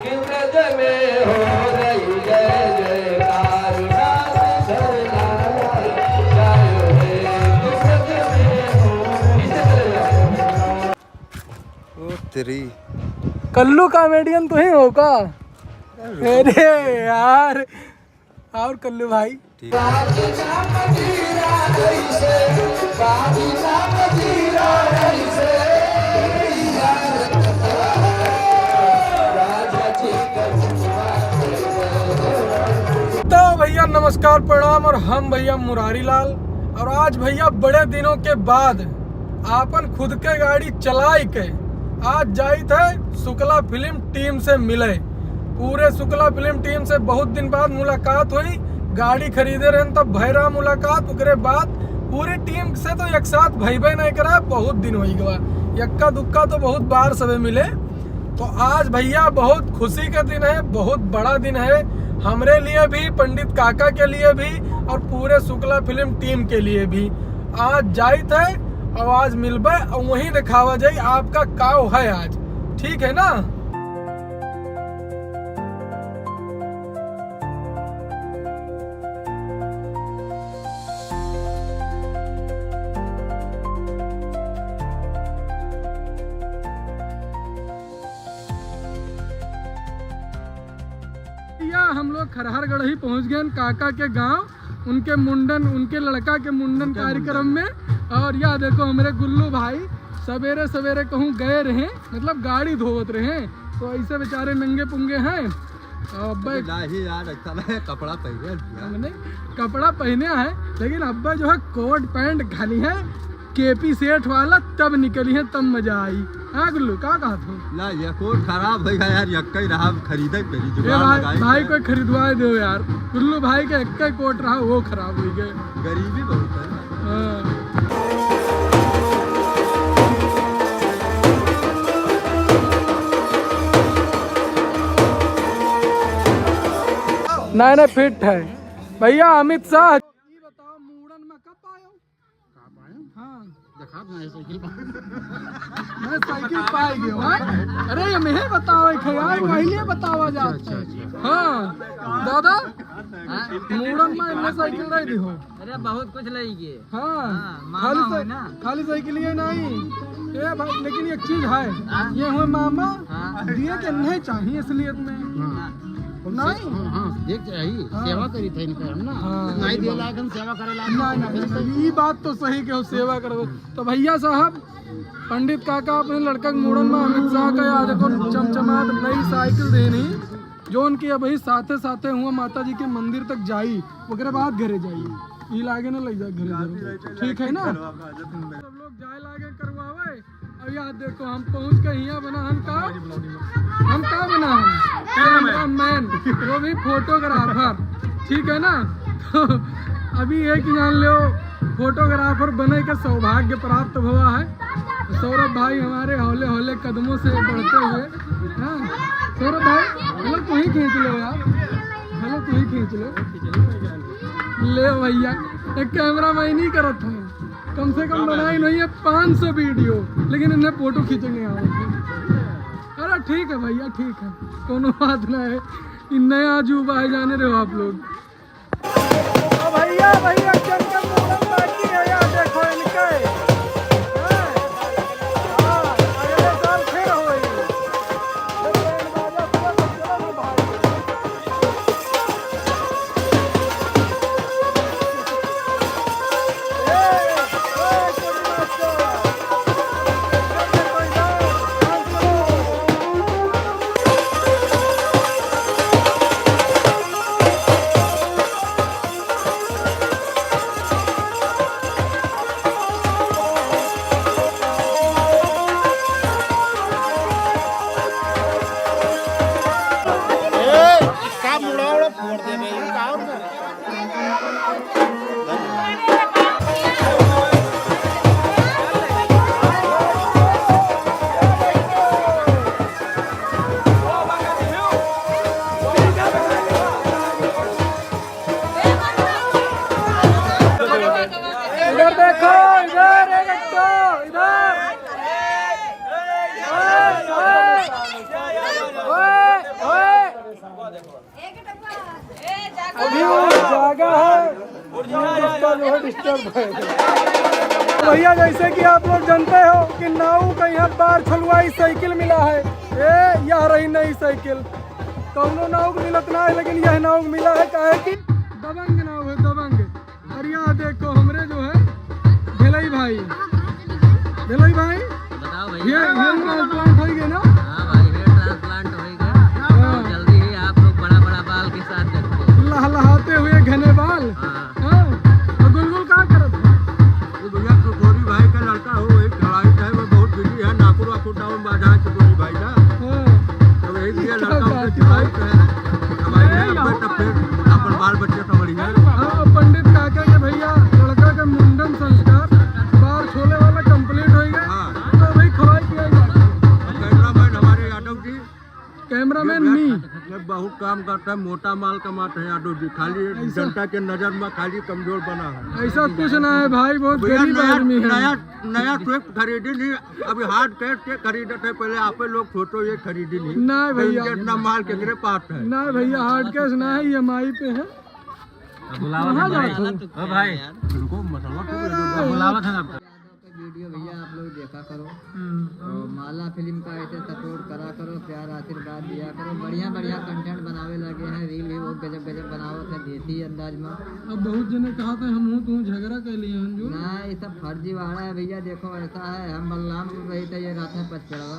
ब्रज में हो रही जय जयकार नाथ शरणागत जय हे ब्रज में हो। ओ तेरी कल्लू कॉमेडियन तो ही हो का? अरे यार और कल्लू भाई तो भैया नमस्कार प्रणाम। और हम भैया मुरारी लाल और आज भैया बड़े दिनों के बाद आपन खुद के गाड़ी चलाई के आज जाई थे शुक्ला फिल्म टीम से मिले। पूरे शुक्ला फिल्म टीम से बहुत दिन बाद मुलाकात हुई। गाड़ी खरीदे रहे तब भैरा मुलाकात उकरे बाद पूरी टीम से तो एक साथ भई नहीं करा। बहुत दिन हो गया, यक्का दुक्का तो बहुत बार सबे मिले। तो आज भैया बहुत खुशी का दिन है, बहुत बड़ा दिन है हमरे लिए भी, पंडित काका के लिए भी और पूरे शुक्ला फिल्म टीम के लिए भी। आज जाई थे और आज मिलबे और वहीं दिखावा जाए आपका काव है आज, ठीक है ना। हम लोग खरहरगढ़ ही पहुंच गए काका के गांव, उनके मुंडन, उनके लड़का के मुंडन कार्यक्रम में। और यह देखो हमारे गुल्लू भाई सवेरे सवेरे कहूँ गए रहे, मतलब गाड़ी धोवत रहे, तो ऐसे बेचारे नंगे पुंगे हैं। यार कपड़ा पहने, हमने कपड़ा पहने है लेकिन अब्बा जो है कोट पैंट खाली है केपी सेठ वाला, तब निकली है तब मजा आई। हाँ गुल्लू का कहा था ना ये कोट खराब है यार, यक्का ही रहा खरीदे भाई कोई खरीदवा दो यार। गुल्लू भाई के एक कोट रहा वो खराब हो गए, गरीबी बहुत है। नहीं फिट है भैया। अमित शाह बताओ मुड़न में कब आयो? हाँ मैं साइकिल पाई गयो। अरे ये मैं बताओ यार, पहले बतावा जा। हाँ दादा मुड़न में इन्हें साइकिल नहीं दी हो? अरे बहुत कुछ लगी। हाँ खाली साइकिल ही नहीं ये भाई, लेकिन एक चीज है ये हुए मामा दिए के नहीं चाहिए इसलिए नहीं। देख चाहिए सेवा करी थे इनका ना, नहीं दिया लायक हम सेवा करे लायक नहीं। ये बात तो सही के हो, सेवा करो। तो भैया साहब पंडित काका अपने लड़का के मुड़न में अमित शाह का याद को चमचमात नई साइकिल देनी, जो उनकी अभी साथे साथे हुआ माता जी के मंदिर तक जाई, उसके बाद घरे जाइए। ये लागे ना लग जाए घरे, ठीक है ना। सब लोग जाए लागे करवावे। अब याद देखो हम पहुंच गए यहाँ बना हम का बना हम मैन, वो भी फोटोग्राफर, ठीक है ना। तो अभी एक जान लो फोटोग्राफर बने का सौभाग्य प्राप्त हुआ है। सौरभ भाई हमारे हौले हौले कदमों से बढ़ते हुए। हाँ सौरभ भाई हेलो तू ही खींच लो यार, हेलो तू ही खींच लो। ले भैया एक कैमरा मैं नहीं करता हूँ, कम से कम बनाई नहीं है 500 वीडियो, लेकिन इन्हें फोटो खींचने आए। अरे ठीक है भैया ठीक है, कोनो बात ना है। इन नया अजूबा है, जाने रहे हो आप लोग। भैया भैया बाकी है यार, देखो इनके अगले साल फिर होगी। अभी वो जागा है, उसका जो है डिस्टर्ब है। भैया जैसे कि आप लोग जानते हो कि नाऊ का यहाँ बार छलुआई साइकिल मिला है। यह रही नई साइकिल, कौनो नाव मिलत ना है, लेकिन यह नाव मिला है काहे कि दबंग नाव है, दबंग। और यहाँ देखो हमरे जो है भेलई भाई बताओ भैया। ये ट्रांसप्लांट हो गए ना? हाँ भाई, हेयर ट्रांसप्लांट होएगा और जल्दी ही आप लोग बड़ा बड़ा बाल के साथ देखते हैं। लहलहाते हुए घने बाल। हाँ। हाँ। और गुलगुल क्या करत है? ये भैया गोरी भाई का लड़का हो, एक लड़ाई है, वो बहुत बिजी है, नाकुर वाकुर डाउन बाजा है गोरी भाई ना, हाँ। तो वही दिया लड़का उसका चुराई है। अब आई है, अब तब फिर अपन बाल बच्चे तो बढ़िया। हाँ, पंडित काका के भैया लड़का का मुंडन संस्कार बाल छोले वाला कंप्लीट हो गया। हाँ। तो भाई खवाई पियाई जाती है। कैमरामैन हमारे यादव जी, कैमरामैन मी ये बहुत काम करता है, मोटा माल कमाते हैं यादव जी, खाली जनता के नजर में खाली कमजोर बना है। ऐसा कुछ ना है भाई, बहुत भैया गरीब आदमी है। नया स्विफ्ट खरीदी नहीं, अभी हार्ड कैश के खरीदे थे, पहले आप लोग सोचो ये खरीदी नहीं। ना भैया, इतना माल केकरे पास है। ना भैया, हार्ड कैश ना है, EMI पे है। कहाँ जाते हो? भाई उनको मसला बुलावा था आपका। वीडियो भैया आप लोग देखा करो और माला फिल्म का ऐसे सपोर्ट करा करो, प्यार आशीर्वाद दिया करो। बढ़िया बढ़िया कंटेंट बनावे लगे हैं, रील भी बहुत गजब गजब बनावत है देसी अंदाज में। अब बहुत जने कहा था हम तू झगड़ा कर लिए हैं जो। ना ये सब फर्जीवाड़ा है भैया। देखो ऐसा है, हम बलरामपुर रही थे, ये रात में पचपड़वा,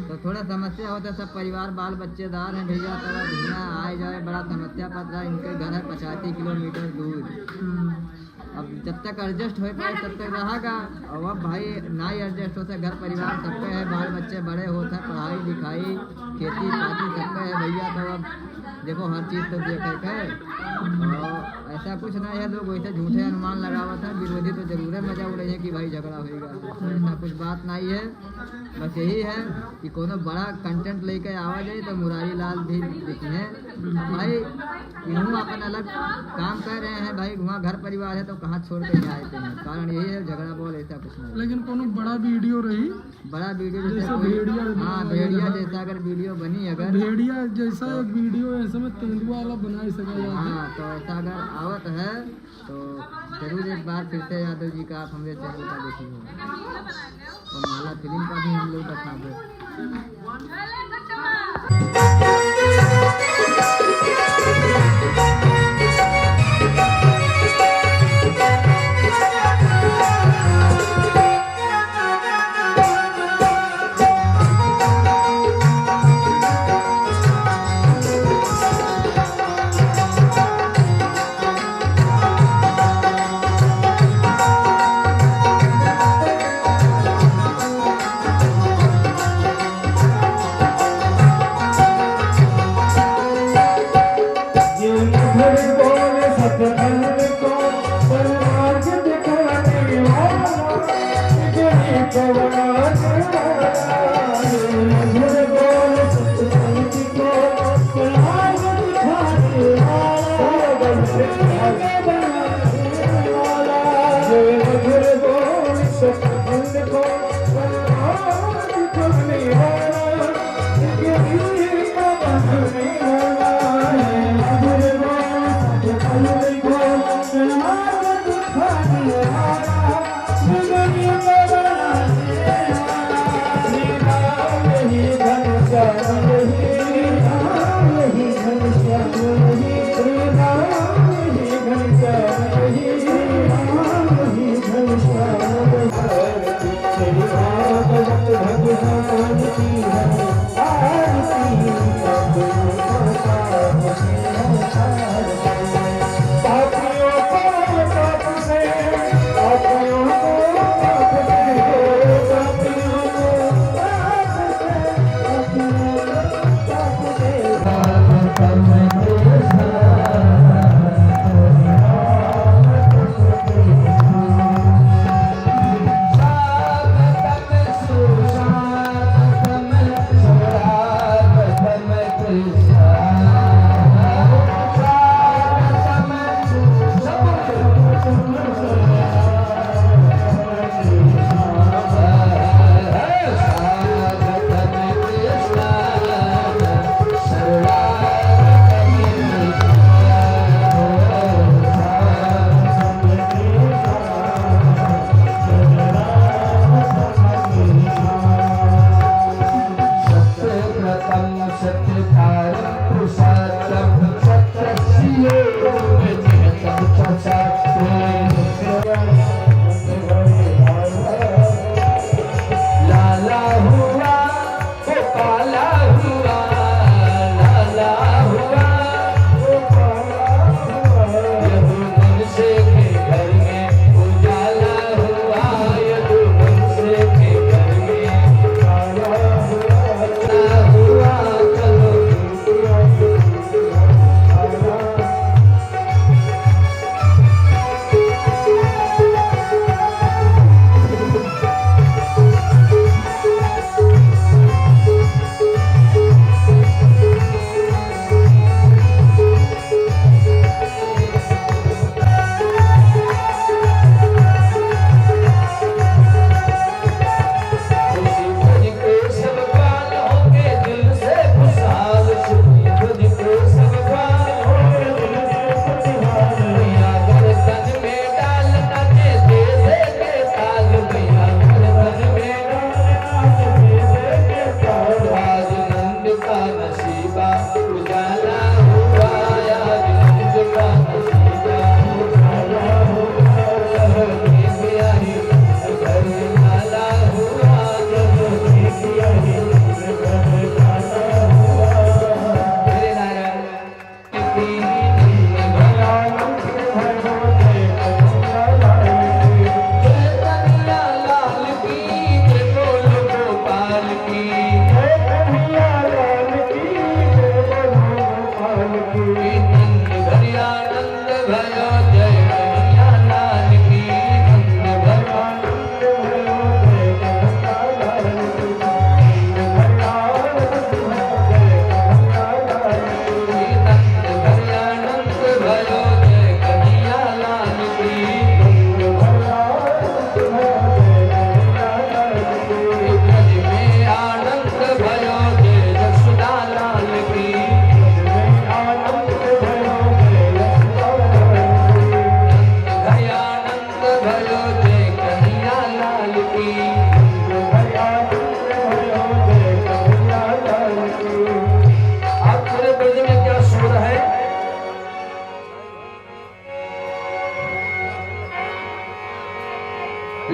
तो थोड़ा समस्या होता है। सब परिवार बाल बच्चेदार हैं भैया, थोड़ा धुआं आए जाए बड़ा समस्या पड़ रहा है। इनके घर है 85 किलोमीटर दूर। अब जब तक एडजस्ट हो पाए तब तक रहेगा। और अब भाई ना ही एडजस्ट होता है, घर परिवार सबके है, बाल बच्चे बड़े होते हैं, पढ़ाई लिखाई खेती पाती सबका है भैया। तो अब देखो हर चीज़ तो देखे है, और ऐसा कुछ नहीं है। लोग वैसे झूठे अनुमान लगावत है, विरोधी तो जरूर है मजा उड़े है कि भाई झगड़ा होगा, ऐसा कुछ बात नहीं है। बस यही है कि कोनो बड़ा कंटेंट लेके आवा जाए तो मुरारी लाल भी दिखे हैं भाई। इन्हों अपन अलग काम कर रहे हैं भाई, वहाँ घर परिवार है तो कहाँ छोड़ के जाए हैं। कारण यही है, झगड़ा बोल ऐसा कुछ नहीं। लेकिन कोनो बड़ा वीडियो रही, बड़ा वीडियो जैसे जैसे कोई- भेड़िया, हाँ भेड़िया जैसा अगर वीडियो बनी अगर, भेड़िया जैसा एक वीडियो ऐसे में तेंदुआ वाला बना सका जाता। हाँ तो ऐसा अगर आवत है तो जरूर एक बार फिर से यादव जी का आप हमारे चैनल का देखिए, और माला फिल्म का भी हम लोग बता दो।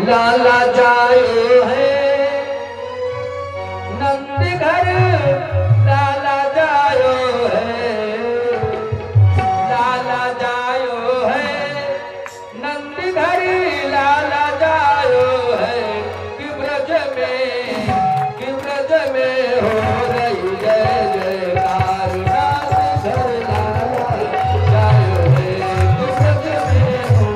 लाला जायो है नंद घर, लाला जायो है, लाला जायो है नंद घर, लाला जायो है कि ब्रज में हो रही जय जयकार, नाथ घर लाला जायो है कि ब्रज में हो।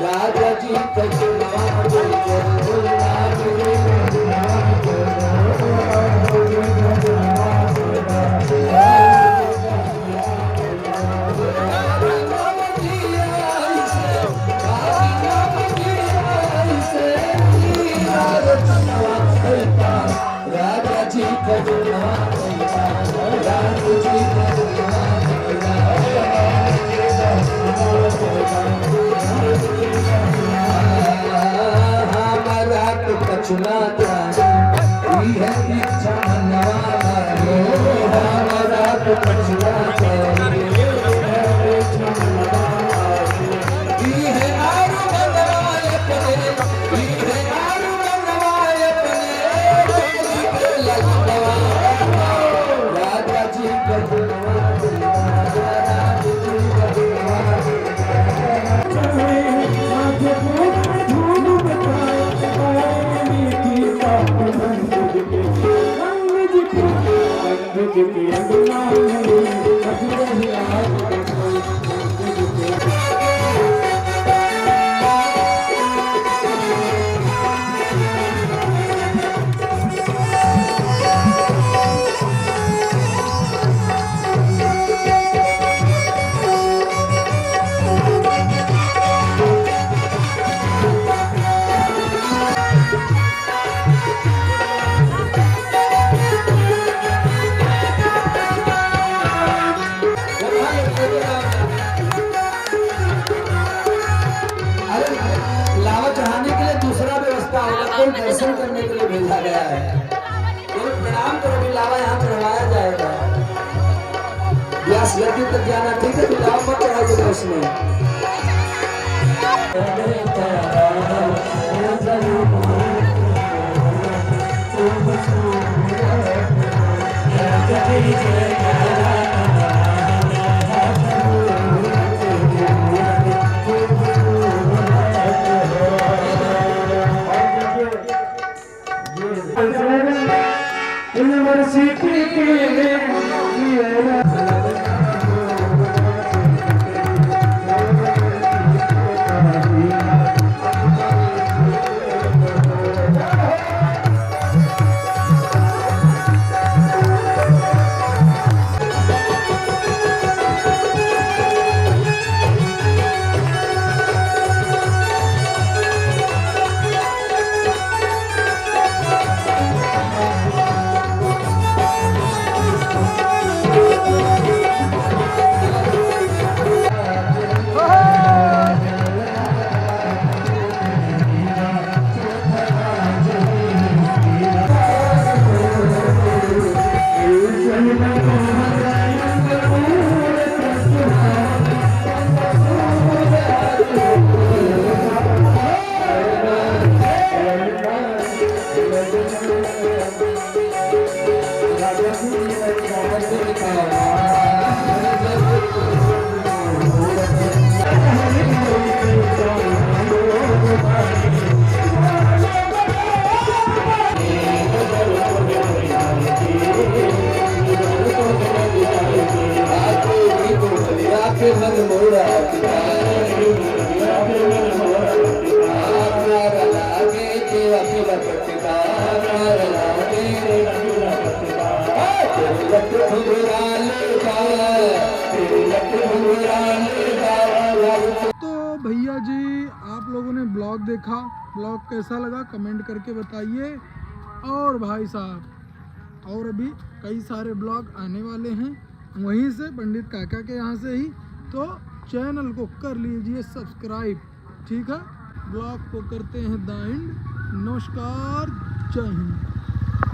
राजा जी कचुनवा राजा जी कचुनवा हमारा तो कचुना चाहिए है इच्छा मनवा हमारा तो कचुना चाहिए है आरु मनवाए अपने है आरु मनवाए अपने राजा जी कचुनवा लावा चढ़ाने के लिए दूसरा व्यवस्था होगा, कोई दर्शन करने के लिए भेजा गया है। कोई प्रणाम करो भी लावा यहाँ चढ़वाया जाएगा। व्यास गति तक जाना ठीक है, तो लावा मत चढ़ाइएगा उसमें। तो भैया जी आप लोगों ने ब्लॉग देखा, ब्लॉग कैसा लगा कमेंट करके बताइए। और भाई साहब और अभी कई सारे ब्लॉग आने वाले हैं वहीं से, पंडित काका के यहाँ से ही, तो चैनल को कर लीजिए सब्सक्राइब, ठीक है। ब्लॉग को करते हैं द एंड। नमस्कार, जय हिंद।